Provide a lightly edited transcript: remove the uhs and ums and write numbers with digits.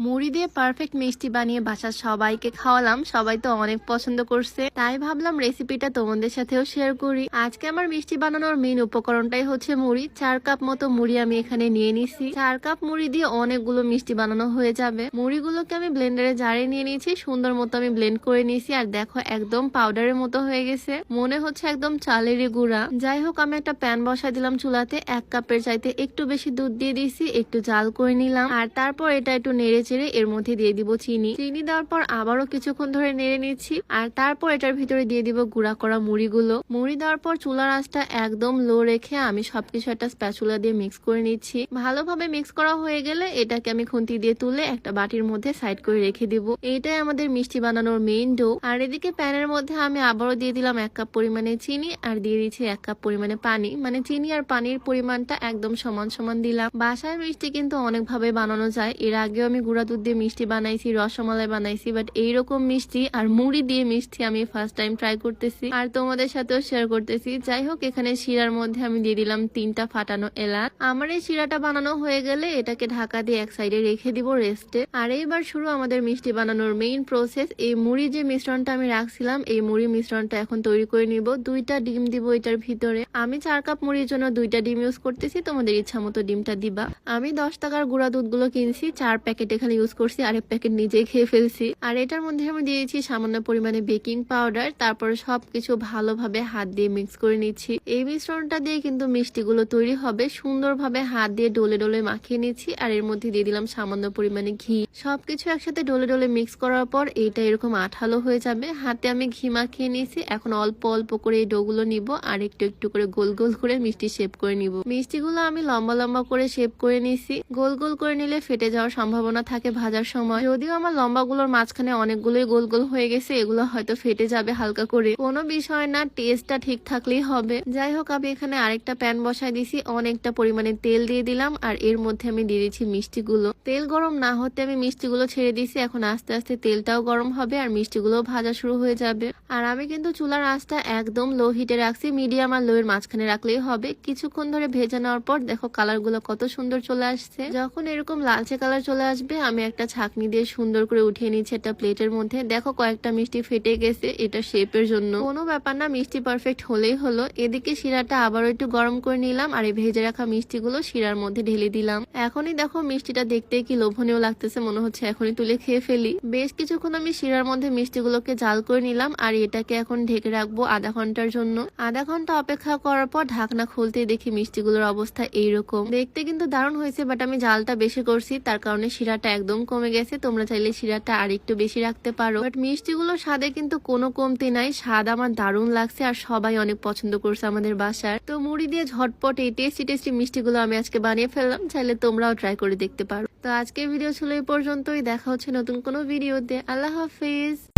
মুড়ি দিয়ে পারফেক্ট মিষ্টি বানিয়ে বাসার সবাইকে খাওয়ালাম, সবাই তো অনেক পছন্দ করছে, তাই ভাবলাম রেসিপিটা তোমাদের সাথেও শেয়ার করি। আজকে আমার মিষ্টি বানানোর মেইন উপকরণটাই হচ্ছে মুড়ি। 4 কাপ মতো মুড়ি আমি এখানে নিয়ে নিছি। 4 কাপ মুড়ি দিয়ে অনেকগুলো মিষ্টি বানানো হয়ে যাবে। মুড়িগুলোকে আমি ব্লেন্ডারে জারে নিয়ে নিয়েছি, সুন্দর মতো আমি ব্লেন্ড করে নিয়েছি। আর দেখো একদম পাউডারের মতো হয়ে গেছে, মনে হচ্ছে একদম চালেরই গুঁড়া। যাই হোক, আমি একটা প্যান বসা দিলাম চুলাতে, 1 কাপের চাইতে একটু বেশি দুধ দিয়ে দিয়েছি, একটু জাল করে নিলাম। আর তারপর এটা একটু নেড়ে চেড়ে এর মধ্যে দিয়ে দিব চিনি দেওয়ার পর আবারও কিছুক্ষণ ধরে নেড়ে নিচ্ছি। আর তারপর এটার ভিতরে দিয়ে দিব গুঁড়া করা মুড়িগুলো। মুড়ি দেওয়ার পর চুলার আঁচটা একদম লো রেখে আমি সবকিছু একটা স্প্যাচুলা দিয়ে মিক্স করে নিচ্ছি। ভালোভাবে মিক্স করা হয়ে গেলে এটাকে আমি খুন্তি দিয়ে তুলে একটা বাটির মধ্যে সাইড করে রেখে দিব। এইটাই আমাদের মিষ্টি বানানোর মেইন ডো। আর এদিকে প্যানের মধ্যে আমি আবারও দিয়ে দিলাম 1 কাপ পরিমাণে চিনি, আর দিয়ে দিচ্ছি 1 কাপ পরিমাণে পানি। মানে চিনি আর পানির পরিমাণটা একদম সমান সমান দিলাম। বাসায় মিষ্টি কিন্তু অনেকভাবে বানানো যায়। এর আগেও আমি গুঁড়া দুধ দিয়ে মিষ্টি বানাইছি, রসমালাই বানাইছি, বাট এইরকম মিষ্টি আর মুড়ি দিয়ে মিষ্টি আমি ফার্স্ট টাইম ট্রাই করতেছি আর তোমাদের সাথেও শেয়ার করতেছি। যাই হোক, এখানে শিরার মধ্যে আমি দিয়ে দিলাম 3টা ফাটানো এলাচ। আমার এই শিরাটা বানানো হয়ে গেলে এটাকে ঢাকা দিয়ে এক সাইডে রেখে দিব রেস্টে। আর এইবার শুরু আমাদের মিষ্টি বানানোর মেইন প্রসেস। এই মুড়ি যে মিশ্রণটা আমি রাখছিলাম, এই মুড়ি মিশ্রণটা এখন তৈরি করে নিব। 2টা ডিম দিব এটার ভিতরে। আমি 4 কাপ মুড়ির জন্য 2টা ডিম ইউজ করতেছি, তোমাদের ইচ্ছা মতো ডিমটা দিবা। আমি 10 টাকার গুঁড়া দুধগুলো কিনছি, 4 প্যাকেট এখানে ইউজ করছি, আরেক প্যাকেট নিজেই খেয়ে ফেলছি। আর এটার মধ্যে আমি দিয়েছি সামান্য পরিমাণে বেকিং পাউডার। তারপর সবকিছু ভালোভাবে হাত দিয়ে মিক্স করে নিচ্ছি। এই মিশ্রণটা দিয়ে কিন্তু মিষ্টিগুলো তৈরি হবে। সুন্দরভাবে হাত দিয়ে ডলে ডলে মাখিয়ে নিচ্ছি। আর এর মধ্যে দিয়ে দিলাম সামান্য পরিমাণে ঘি। সবকিছু একসাথে ডলে ডলে মিক্স করার পর এইটা এরকম আঠালো হয়ে যাবে। হাতে আমি ঘি মাখিয়ে নিয়েছি। এখন অল্প অল্প করে এই ডোগুলো নিব আর একটু একটু করে গোল গোল করে মিষ্টি শেপ করে নিব। মিষ্টিগুলো আমি লম্বা লম্বা করে শেপ করে নিছি। গোল গোল করে নিলে ফেটে যাওয়ার সম্ভাবনা থাকে ভাজার সময়। যদিও আমার লম্বাগুলোর মাঝখানে অনেকগুলোই গোল গোল হয়ে গেছে, এগুলো হয়তো ফেটে যাবে হালকা করে, কোনো বিষয় না, টেস্টটা ঠিক থাকলেই হবে। যাই হোক, আমি এখানে আরেকটা প্যান বসাই দিছি, অনেকটা পরিমাণে তেল দিয়ে দিলাম। আর এর মধ্যে আমি দিয়ে দিচ্ছি মিষ্টিগুলো। তেল গরম না হতে আমি মিষ্টিগুলো ছেড়ে দিছি। এখন আস্তে আস্তে তেলটাও গরম হবে আর মিষ্টিগুলো ভাজা শুরু হয়ে যাবে। আর আমি কিন্তু চুলার আঁচটা একদম লো হিটে রাখছি, মিডিয়াম আর লো এর মাঝখানে রাখলেই হবে। কিছুক্ষণ ধরে ভেজে নেওয়ার পর দেখো কালার গুলো কত সুন্দর চলে আসছে। যখন এরকম লালচে কালার চলে আসবে আমি একটা ছাঁকনি দিয়ে সুন্দর করে উঠিয়ে নিচ্ছি একটা প্লেটের মধ্যে। দেখো কয়েকটা মিষ্টি ফেটে গেছে, এটা শেপের জন্য, কোনো ব্যাপার না, মিষ্টি পারফেক্ট হলেই হলো। এদিকে শিরাটা আবারও একটু গরম করে নিলাম আর এই ভেজে রাখা মিষ্টিগুলো শিরার মধ্যে ঢেলে দিলাম। এখনই দেখো মিষ্টিটা দেখতে কি লোভনীয় লাগতেছে, মনে হচ্ছে এখনই তুলে খেয়ে ফেলি। বেশ কিছুক্ষণ আমি শিরার মধ্যে মিষ্টিগুলোকে জাল করে নিলাম আর এটাকে এখন ঢেকে রাখবো আধা ঘন্টার জন্য। আধা ঘন্টা অপেক্ষা করার পর ঢাকনা খুলতে দেখি মিষ্টিগুলোর অবস্থা এইরকম। দেখতে কিন্তু দারুণ হয়েছে, বাট আমি জালটা বেশি করছি, তার কারণে শিরাটা একদম কমে গেছে। তোমরা চাইলে শিরাটা আর একটু বেশি রাখতে পারো। বাট মিষ্টিগুলোর স্বাদে কিন্তু কোনো কমতি নাই, স্বাদ আমার দারুণ লাগছে আর সবাই অনেক পছন্দ করছে আমাদের বাসার। তো মুড়ি দিয়ে ঝটপট এই টেস্টি টেস্টি মিষ্টিগুলো আমি আজকে বানিয়ে ফেললাম, চাইলে তোমরাও ট্রাই করে দেখতে পারো। তো আজকের ভিডিও ছিল এই পর্যন্তই, দেখা হচ্ছে নতুন কোনো ভিডিওতে। আল্লাহ হাফিজ।